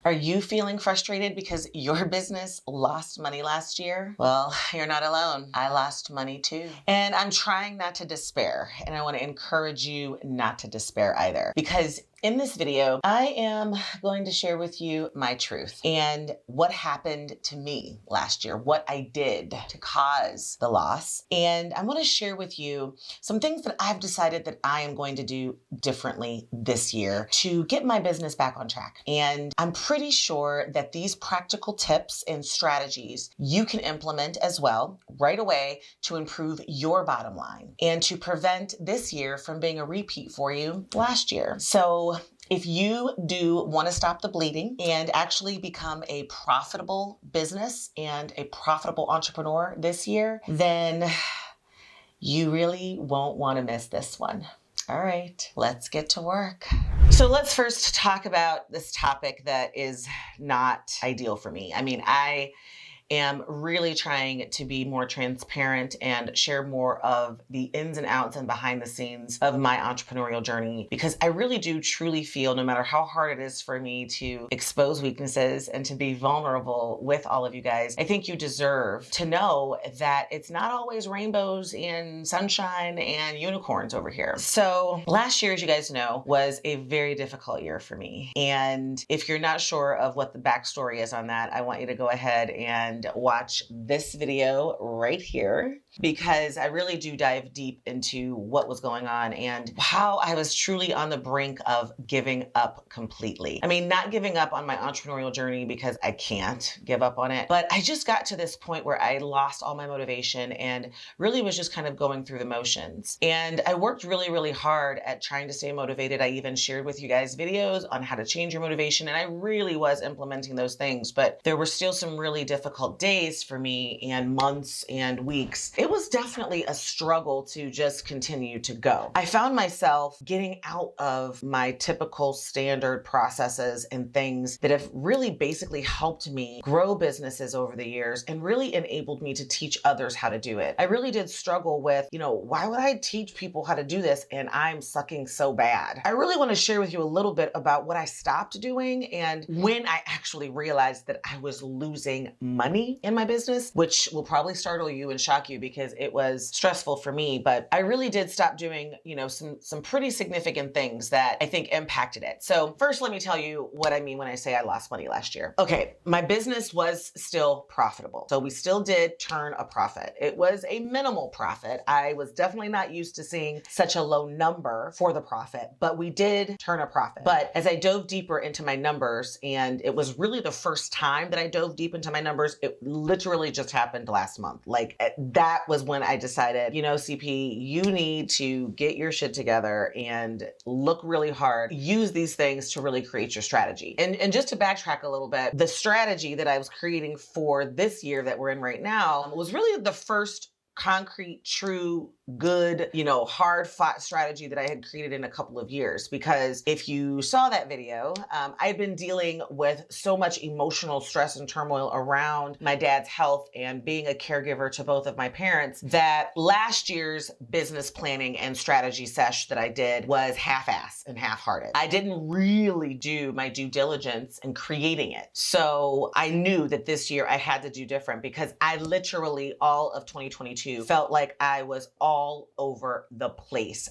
Are you feeling frustrated because your business lost money last year? Well, you're not alone. I lost money too. And I'm trying not to despair. And I want to encourage you not to despair either. Because in this video, I am going to share with you my truth and what happened to me last year, what I did to cause the loss. And I'm going to share with you some things that I've decided that I am going to do differently this year to get my business back on track. And I'm pretty sure that these practical tips and strategies you can implement as well right away to improve your bottom line and to prevent this year from being a repeat for you last year. So if you do want to stop the bleeding and actually become a profitable business and a profitable entrepreneur this year, then you really won't want to miss this one. All right, let's get to work. So let's first talk about this topic that is not ideal for me. I am really trying to be more transparent and share more of the ins and outs and behind the scenes of my entrepreneurial journey, because I really do truly feel no matter how hard it is for me to expose weaknesses and to be vulnerable with all of you guys, I think you deserve to know that it's not always rainbows and sunshine and unicorns over here. So last year, as you guys know, was a very difficult year for me. And if you're not sure of what the backstory is on that, I want you to go ahead and watch this video right here, because I really do dive deep into what was going on and how I was truly on the brink of giving up completely. Not giving up on my entrepreneurial journey, because I can't give up on it, but I just got to this point where I lost all my motivation and really was just kind of going through the motions. And I worked really, really hard at trying to stay motivated. I even shared with you guys videos on how to change your motivation, and I really was implementing those things, but there were still some really difficult days for me and months and weeks. It was definitely a struggle to just continue to go. I found myself getting out of my typical standard processes and things that have really basically helped me grow businesses over the years and really enabled me to teach others how to do it. I really did struggle with, why would I teach people how to do this and I'm sucking so bad? I really want to share with you a little bit about what I stopped doing and when I actually realized that I was losing money in my business, which will probably startle you and shock you because it was stressful for me. But I really did stop doing, some pretty significant things that I think impacted it. So first, let me tell you what I mean when I say I lost money last year. Okay, my business was still profitable. So we still did turn a profit. It was a minimal profit. I was definitely not used to seeing such a low number for the profit, but we did turn a profit. But as I dove deeper into my numbers, and it was really the first time that I dove deep into my numbers, it literally just happened last month. That was when I decided, CP, you need to get your shit together and look really hard. Use these things to really create your strategy. And just to backtrack a little bit, the strategy that I was creating for this year that we're in right now was really the first concrete, true, good, hard fought strategy that I had created in a couple of years. Because if you saw that video, I had been dealing with so much emotional stress and turmoil around my dad's health and being a caregiver to both of my parents that last year's business planning and strategy sesh that I did was half-ass and half-hearted. I didn't really do my due diligence in creating it. So I knew that this year I had to do different, because I literally all of 2022 felt like I was all over the place.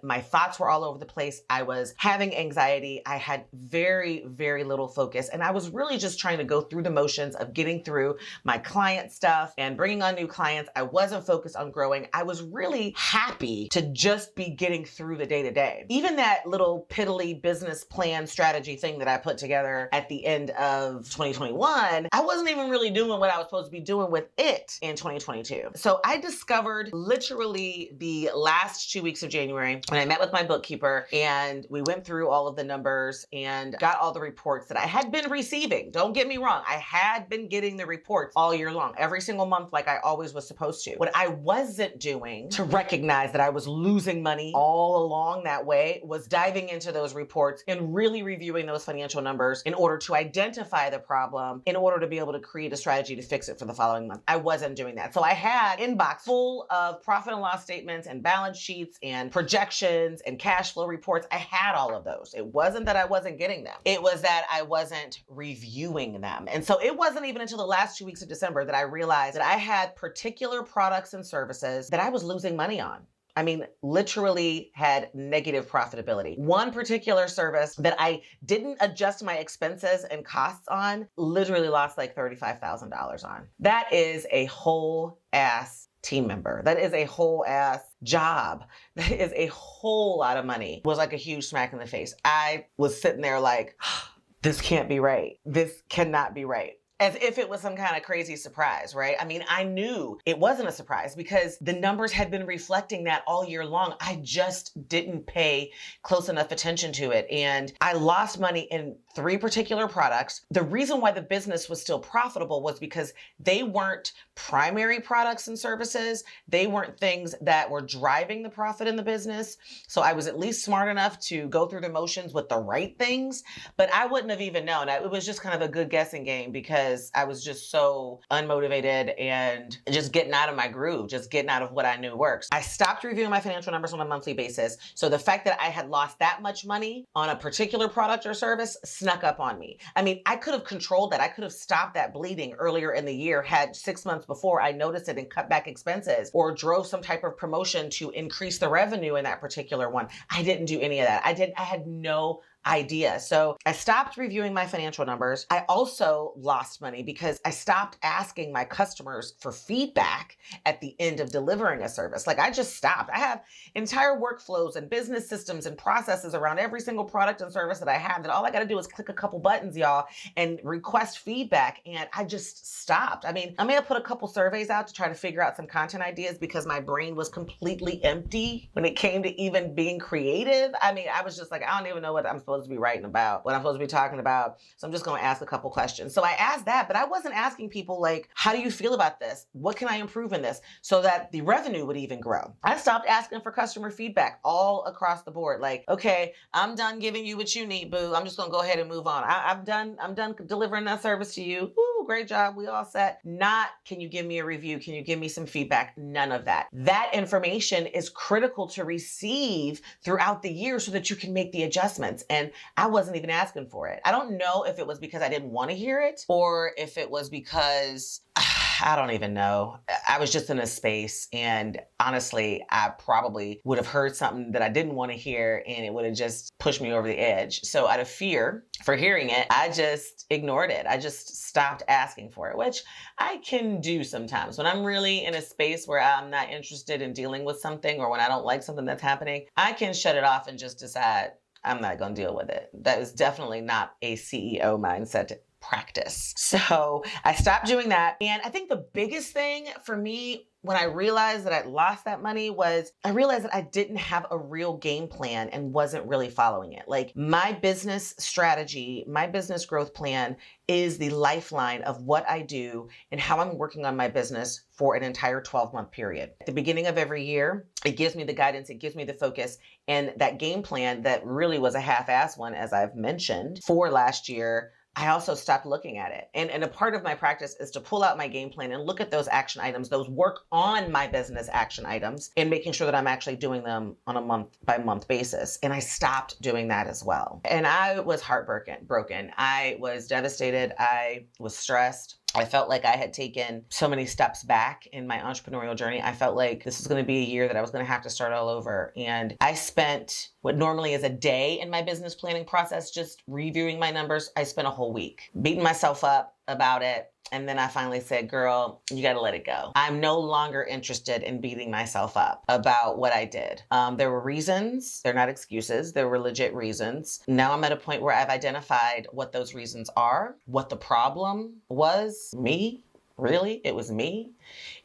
My thoughts were all over the place. I was having anxiety. I had very, very little focus. And I was really just trying to go through the motions of getting through my client stuff and bringing on new clients. I wasn't focused on growing. I was really happy to just be getting through the day to day. Even that little piddly business plan strategy thing that I put together at the end of 2021, I wasn't even really doing what I was supposed to be doing with it in 2022. So I discovered literally the last 2 weeks of January when I met with my bookkeeper and we went through all of the numbers and got all the reports that I had been receiving. Don't get me wrong. I had been getting the reports all year long, every single month, like I always was supposed to. What I wasn't doing to recognize that I was losing money all along that way was diving into those reports and really reviewing those financial numbers in order to identify the problem, in order to be able to create a strategy to fix it for the following month. I wasn't doing that. So I had inbox full of profit and loss loss statements and balance sheets and projections and cash flow reports. I had all of those. It wasn't that I wasn't getting them. It was that I wasn't reviewing them. And so it wasn't even until the last 2 weeks of December that I realized that I had particular products and services that I was losing money on. I mean, literally had negative profitability. One particular service that I didn't adjust my expenses and costs on literally lost like $35,000 on. That is a whole ass team member. That is a whole ass job. That is a whole lot of money. It was like a huge smack in the face. I was sitting there like, this can't be right. This cannot be right. As if it was some kind of crazy surprise, right? I mean, I knew it wasn't a surprise because the numbers had been reflecting that all year long. I just didn't pay close enough attention to it. And I lost money in 3 particular products. The reason why the business was still profitable was because they weren't primary products and services. They weren't things that were driving the profit in the business. So I was at least smart enough to go through the motions with the right things, but I wouldn't have even known. It was just kind of a good guessing game because I was just so unmotivated and just getting out of my groove, just getting out of what I knew works. I stopped reviewing my financial numbers on a monthly basis. So the fact that I had lost that much money on a particular product or service snuck up on me. I mean, I could have controlled that. I could have stopped that bleeding earlier in the year, had 6 months before I noticed it and cut back expenses or drove some type of promotion to increase the revenue in that particular one. I didn't do any of that. I had no idea. So I stopped reviewing my financial numbers. I also lost money because I stopped asking my customers for feedback at the end of delivering a service. Like I just stopped. I have entire workflows and business systems and processes around every single product and service that I have that all I got to do is click a couple buttons, y'all, and request feedback. And I just stopped. I mean, I may have put a couple surveys out to try to figure out some content ideas because my brain was completely empty when it came to even being creative. I mean, I was just like, I don't even know what I'm supposed to be writing about, what I'm supposed to be talking about. So I'm just going to ask a couple questions. So I asked that, but I wasn't asking people like, how do you feel about this? What can I improve in this? So that the revenue would even grow. I stopped asking for customer feedback all across the board. Like, okay, I'm done giving you what you need, boo. I'm just going to go ahead and move on. I'm done delivering that service to you. Ooh, great job. We all set. Not, can you give me a review? Can you give me some feedback? None of that. That information is critical to receive throughout the year so that you can make the adjustments. And I wasn't even asking for it. I don't know if it was because I didn't want to hear it or if it was because I don't even know. I was just in a space and honestly, I probably would have heard something that I didn't want to hear and it would have just pushed me over the edge. So out of fear for hearing it, I just ignored it. I just stopped asking for it, which I can do sometimes. When I'm really in a space where I'm not interested in dealing with something or when I don't like something that's happening, I can shut it off and just decide I'm not going to deal with it. That is definitely not a CEO mindset practice. So I stopped doing that. And I think the biggest thing for me when I realized that I'd lost that money was I realized that I didn't have a real game plan and wasn't really following it. Like my business strategy, my business growth plan is the lifeline of what I do and how I'm working on my business for an entire 12-month period. At the beginning of every year, it gives me the guidance, it gives me the focus, and that game plan that really was a half-ass one, as I've mentioned, for last year, I also stopped looking at it. And a part of my practice is to pull out my game plan and look at those action items, those work on my business action items, and making sure that I'm actually doing them on a month by month basis. And I stopped doing that as well. And I was broken. I was devastated. I was stressed. I felt like I had taken so many steps back in my entrepreneurial journey. I felt like this was going to be a year that I was going to have to start all over. And I spent what normally is a day in my business planning process just reviewing my numbers. I spent a whole week beating myself up about it. And then I finally said, girl, you got to let it go. I'm no longer interested in beating myself up about what I did. There were reasons. They're not excuses. There were legit reasons. Now I'm at a point where I've identified what those reasons are, what the problem was. Me. Really? It was me.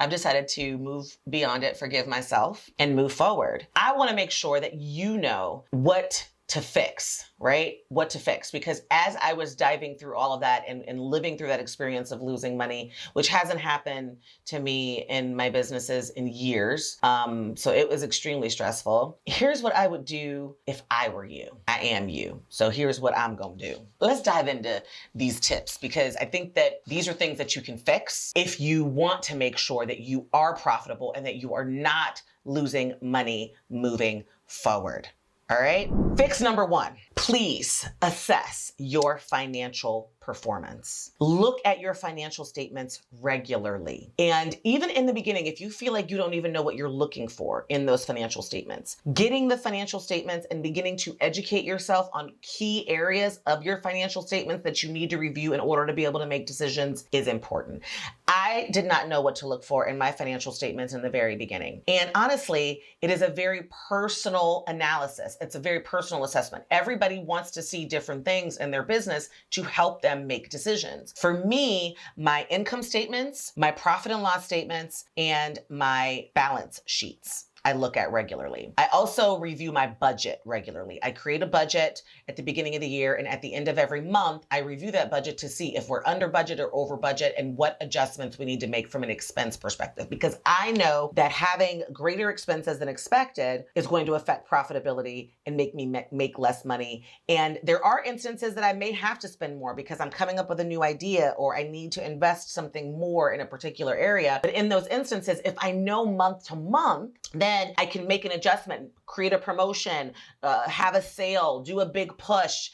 I've decided to move beyond it, forgive myself, and move forward. I want to make sure that you know what to fix, right? What to fix. Because as I was diving through all of that and living through that experience of losing money, which hasn't happened to me in my businesses in years, so it was extremely stressful. Here's what I would do if I were you. I am you. So here's what I'm going to do. Let's dive into these tips, because I think that these are things that you can fix if you want to make sure that you are profitable and that you are not losing money moving forward. All right. Fix number one, please assess your financial performance. Look at your financial statements regularly. And even in the beginning, if you feel like you don't even know what you're looking for in those financial statements, getting the financial statements and beginning to educate yourself on key areas of your financial statements that you need to review in order to be able to make decisions is important. I did not know what to look for in my financial statements in the very beginning. And honestly, it is a very personal analysis. It's a very personal assessment. Everybody wants to see different things in their business to help them make decisions. For me, my income statements, my profit and loss statements, and my balance sheets I look at regularly. I also review my budget regularly. I create a budget at the beginning of the year, and at the end of every month, I review that budget to see if we're under budget or over budget and what adjustments we need to make from an expense perspective. Because I know that having greater expenses than expected is going to affect profitability and make me make less money. And there are instances that I may have to spend more because I'm coming up with a new idea or I need to invest something more in a particular area. But in those instances, if I know month to month, then I can make an adjustment, create a promotion, have a sale, do a big push,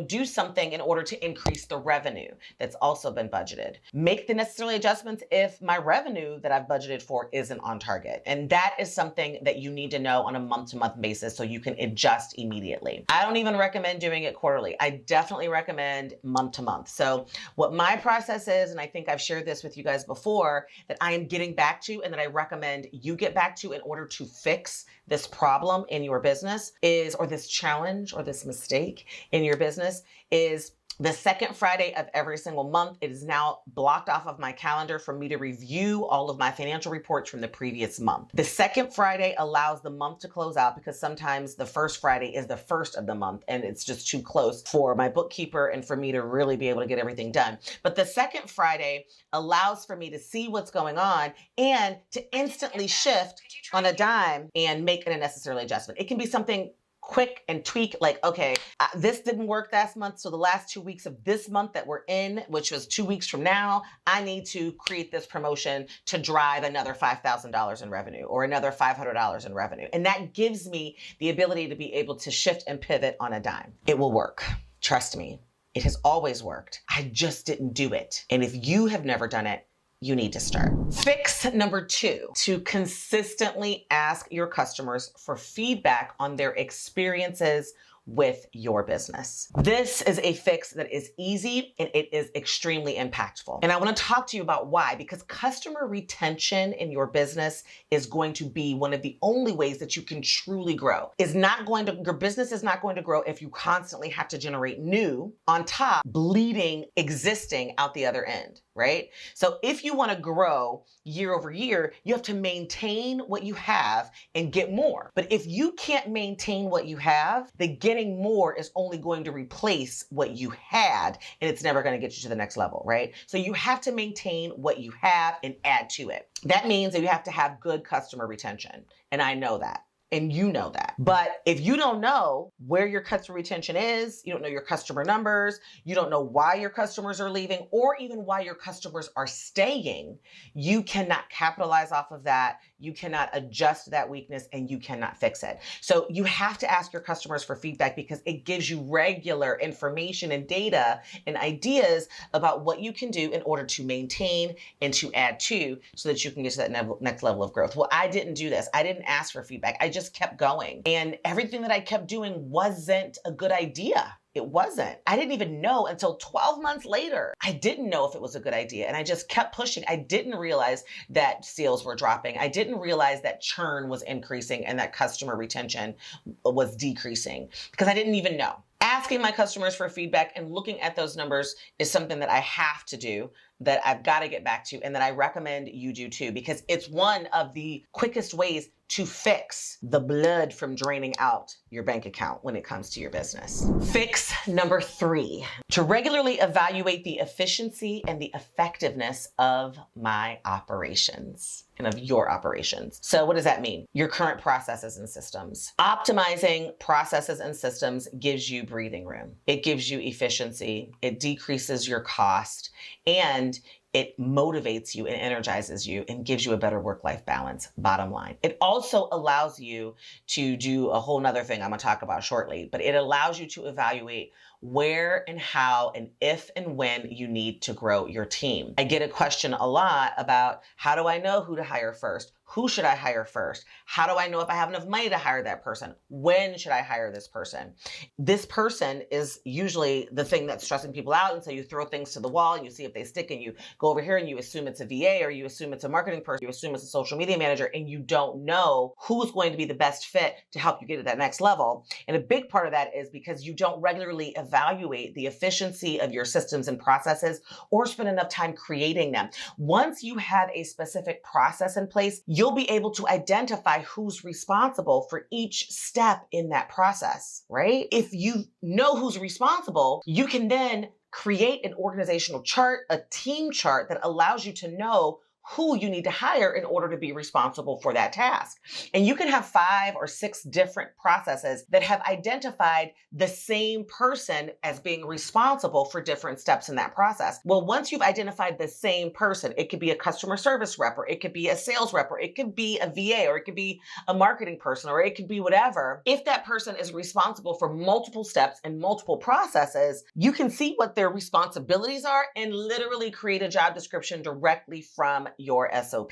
do something in order to increase the revenue that's also been budgeted. Make the necessary adjustments if my revenue that I've budgeted for isn't on target. And that is something that you need to know on a month-to-month basis so you can adjust immediately. I don't even recommend doing it quarterly. I definitely recommend month-to-month. So what my process is, and I think I've shared this with you guys before, that I am getting back to and that I recommend you get back to in order to fix this problem in your business or this challenge or this mistake in your business is the second Friday of every single month. It is now blocked off of my calendar for me to review all of my financial reports from the previous month. The second Friday allows the month to close out because sometimes the first Friday is the first of the month and it's just too close for my bookkeeper and for me to really be able to get everything done. But the second Friday allows for me to see what's going on and to instantly shift on a dime and make an unnecessary adjustment. It can be something quick and tweak, like, okay, this didn't work last month. So the last 2 weeks of this month that we're in, which was 2 weeks from now, I need to create this promotion to drive another $5,000 in revenue or another $500 in revenue. And that gives me the ability to be able to shift and pivot on a dime. It will work. Trust me. It has always worked. I just didn't do it. And if you have never done it, you need to start. Fix number 2, to consistently ask your customers for feedback on their experiences with your business. This is a fix that is easy and it is extremely impactful. And I want to talk to you about why, because customer retention in your business is going to be one of the only ways that you can truly grow. Your business is not going to grow if you constantly have to generate new on top, bleeding existing out the other end, right? So if you want to grow year over year, you have to maintain what you have and get more. But if you can't maintain what you have, the getting more is only going to replace what you had, and it's never going to get you to the next level, right? So you have to maintain what you have and add to it. That means that you have to have good customer retention. And I know that. And you know that. But if you don't know where your customer retention is, you don't know your customer numbers, you don't know why your customers are leaving or even why your customers are staying, you cannot capitalize off of that. You cannot adjust that weakness and you cannot fix it. So you have to ask your customers for feedback because it gives you regular information and data and ideas about what you can do in order to maintain and to add to so that you can get to that next level of growth. Well, I didn't do this. I didn't ask for feedback. I just kept going. And everything that I kept doing wasn't a good idea. It wasn't. I didn't even know until 12 months later. I didn't know if it was a good idea. And I just kept pushing. I didn't realize that sales were dropping. I didn't realize that churn was increasing and that customer retention was decreasing because I didn't even know. Asking my customers for feedback and looking at those numbers is something that I have to do that I've got to get back to and that I recommend you do too, because it's one of the quickest ways to fix the blood from draining out your bank account when it comes to your business. Fix number 3, to regularly evaluate the efficiency and the effectiveness of my operations and of your operations. So what does that mean? Your current processes and systems. Optimizing processes and systems gives you breathing room. It gives you efficiency. It decreases your cost, and it motivates you and energizes you and gives you a better work-life balance, bottom line. It also allows you to do a whole nother thing I'm gonna talk about shortly, but it allows you to evaluate where and how and if and when you need to grow your team. I get a question a lot about, how do I know who to hire first? Who should I hire first? How do I know if I have enough money to hire that person? When should I hire this person? This person is usually the thing that's stressing people out. And so you throw things to the wall and you see if they stick, and you go over here and you assume it's a VA, or you assume it's a marketing person, you assume it's a social media manager, and you don't know who's going to be the best fit to help you get to that next level. And a big part of that is because you don't regularly evaluate the efficiency of your systems and processes, or spend enough time creating them. Once you have a specific process in place, you'll be able to identify who's responsible for each step in that process, right? If you know who's responsible, you can then create an organizational chart, a team chart that allows you to know who you need to hire in order to be responsible for that task. And you can have 5 or 6 different processes that have identified the same person as being responsible for different steps in that process. Well, once you've identified the same person, it could be a customer service rep, or it could be a sales rep, or it could be a VA, or it could be a marketing person, or it could be whatever. If that person is responsible for multiple steps and multiple processes, you can see what their responsibilities are and literally create a job description directly from your SOP,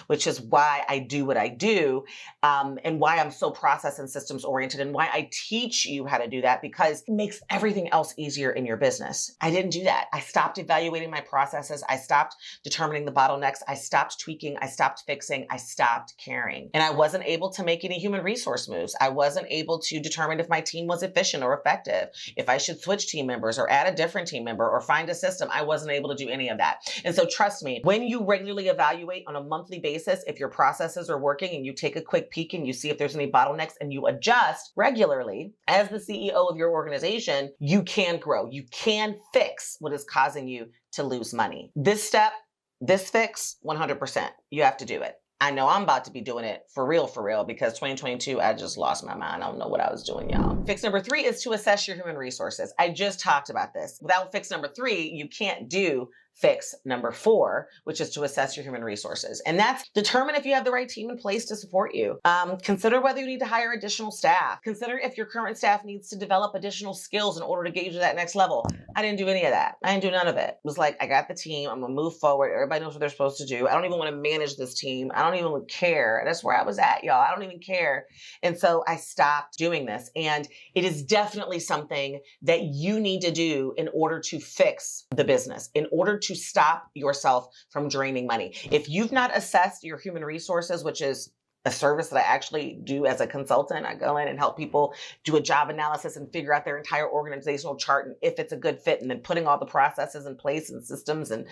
which is why I do what I do, and why I'm so process and systems oriented, and why I teach you how to do that, because it makes everything else easier in your business. I didn't do that. I stopped evaluating my processes. I stopped determining the bottlenecks. I stopped tweaking. I stopped fixing. I stopped caring. And I wasn't able to make any human resource moves. I wasn't able to determine if my team was efficient or effective, if I should switch team members or add a different team member or find a system. I wasn't able to do any of that. And so trust me, when you regularly evaluate on a monthly basis if your processes are working, and you take a quick peek and you see if there's any bottlenecks and you adjust regularly as the CEO of your organization, you can grow. You can fix what is causing you to lose money. This step, this fix, 100%. You have to do it. I know I'm about to be doing it for real, because 2022, I just lost my mind. I don't know what I was doing, y'all. Fix number 3 is to assess your human resources. I just talked about this. Without fix number 3, you can't do fix number 4, which is to assess your human resources. And that's determine if you have the right team in place to support you. Consider whether you need to hire additional staff. Consider if your current staff needs to develop additional skills in order to get you to that next level. I didn't do any of that. I didn't do none of it. It was like, I got the team. I'm gonna move forward. Everybody knows what they're supposed to do. I don't even want to manage this team. I don't even care. That's where I was at, y'all. I don't even care. And so I stopped doing this. And it is definitely something that you need to do in order to fix the business, in order to stop yourself from draining money. If you've not assessed your human resources, which is a service that I actually do as a consultant, I go in and help people do a job analysis and figure out their entire organizational chart and if it's a good fit, and then putting all the processes in place and systems and,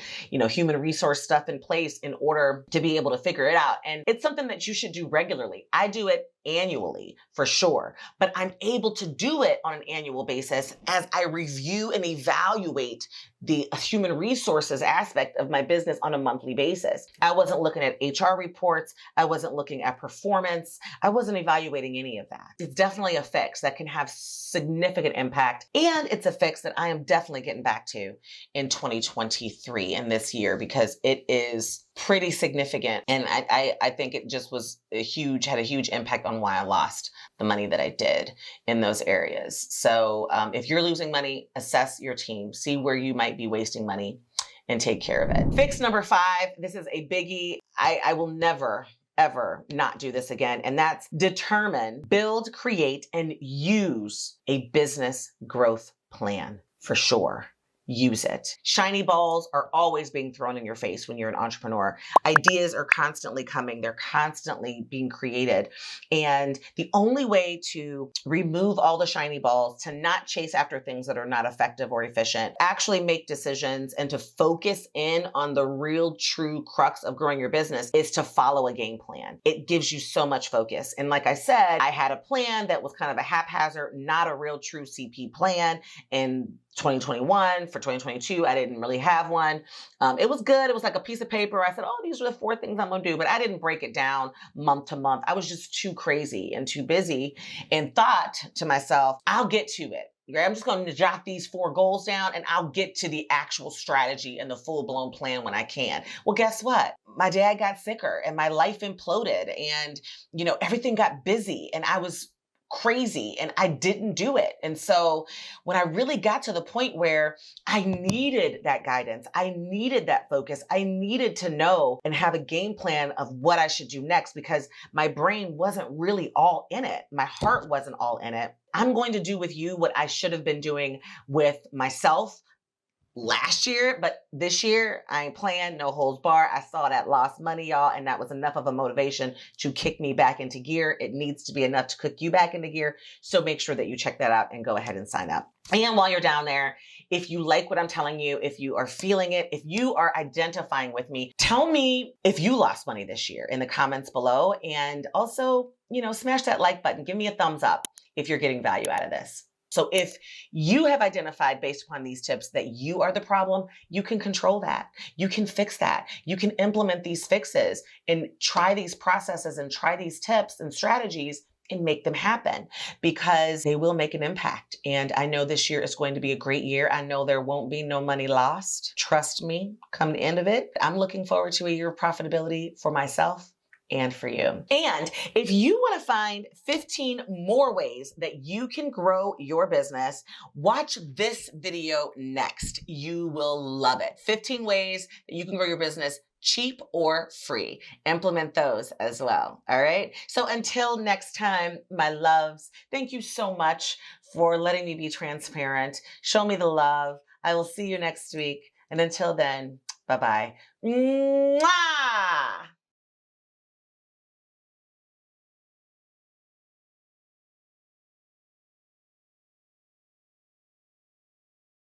human resource stuff in place in order to be able to figure it out. And it's something that you should do regularly. I do it annually for sure, but I'm able to do it on an annual basis as I review and evaluate the human resources aspect of my business on a monthly basis. I wasn't looking at HR reports. I wasn't looking at performance. I wasn't evaluating any of that. It's definitely a fix that can have significant impact, and it's a fix that I am definitely getting back to in 2023 and this year, because it is pretty significant. And I think it just was had a huge impact on why I lost the money that I did in those areas. So if you're losing money, assess your team, see where you might be wasting money, and take care of it. Fix number 5. This is a biggie. I will never, ever not do this again. And that's determine, build, create, and use a business growth plan for sure. use it. Shiny balls are always being thrown in your face when you're an entrepreneur. Ideas are constantly coming. They're constantly being created. And the only way to remove all the shiny balls, to not chase after things that are not effective or efficient, actually make decisions and to focus in on the real true crux of growing your business is to follow a game plan. It gives you so much focus. And like I said, I had a plan that was kind of a haphazard, not a real true CP plan. And 2021. For 2022, I didn't really have one. It was good. It was like a piece of paper. I said, oh, these are the 4 things I'm going to do. But I didn't break it down month to month. I was just too crazy and too busy and thought to myself, I'll get to it. I'm just going to jot these 4 goals down and I'll get to the actual strategy and the full-blown plan when I can. Well, guess what? My dad got sicker and my life imploded and, everything got busy and I was crazy and I didn't do it. And so when I really got to the point where I needed that guidance, I needed that focus, I needed to know and have a game plan of what I should do next because my brain wasn't really all in it. My heart wasn't all in it. I'm going to do with you what I should have been doing with myself last year, but this year I ain't playing, no holds bar. I saw that lost money, y'all, and that was enough of a motivation to kick me back into gear. It needs to be enough to kick you back into gear. So make sure that you check that out and go ahead and sign up. And while you're down there, if you like what I'm telling you, if you are feeling it, if you are identifying with me, tell me if you lost money this year in the comments below. And also, smash that like button. Give me a thumbs up if you're getting value out of this. So if you have identified based upon these tips that you are the problem, you can control that. You can fix that. You can implement these fixes and try these processes and try these tips and strategies and make them happen because they will make an impact. And I know this year is going to be a great year. I know there won't be no money lost. Trust me, come the end of it. I'm looking forward to a year of profitability for myself and for you. And if you want to find 15 more ways that you can grow your business, watch this video next. You will love it. 15 ways that you can grow your business cheap or free. Implement those as well. All right. So until next time, my loves, thank you so much for letting me be transparent. Show me the love. I will see you next week. And until then, bye-bye. Mwah!